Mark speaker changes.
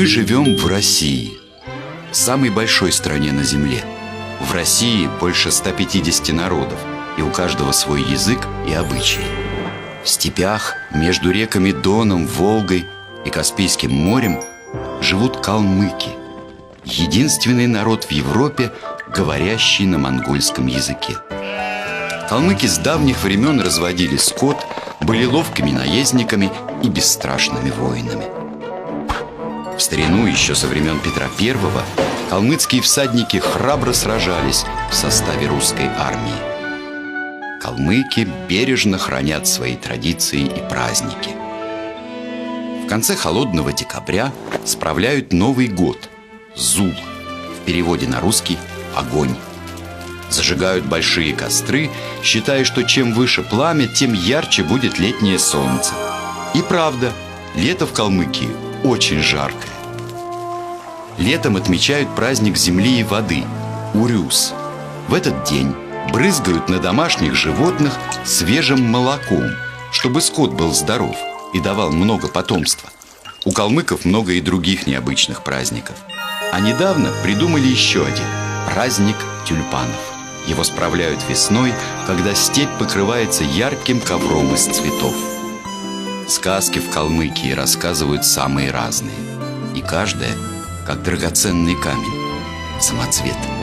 Speaker 1: Мы живем в России, самой большой стране на Земле. В России больше 150 народов, и у каждого свой язык и обычаи. В степях, между реками Доном, Волгой и Каспийским морем живут калмыки. Единственный народ в Европе, говорящий на монгольском языке. Калмыки с давних времен разводили скот, были ловкими наездниками и бесстрашными воинами. В старину, еще со времен Петра I, калмыцкие всадники храбро сражались в составе русской армии. Калмыки бережно хранят свои традиции и праздники. В конце холодного декабря справляют Новый год – Зул, в переводе на русский «огонь». Зажигают большие костры, считая, что чем выше пламя, тем ярче будет летнее солнце. И правда, лето в Калмыкии очень жаркое. Летом отмечают праздник земли и воды – Урюс. В этот день брызгают на домашних животных свежим молоком, чтобы скот был здоров и давал много потомства. У калмыков много и других необычных праздников. А недавно придумали еще один – праздник тюльпанов. Его справляют весной, когда степь покрывается ярким ковром из цветов. Сказки в Калмыкии рассказывают самые разные. И каждая, как драгоценный камень, самоцвет.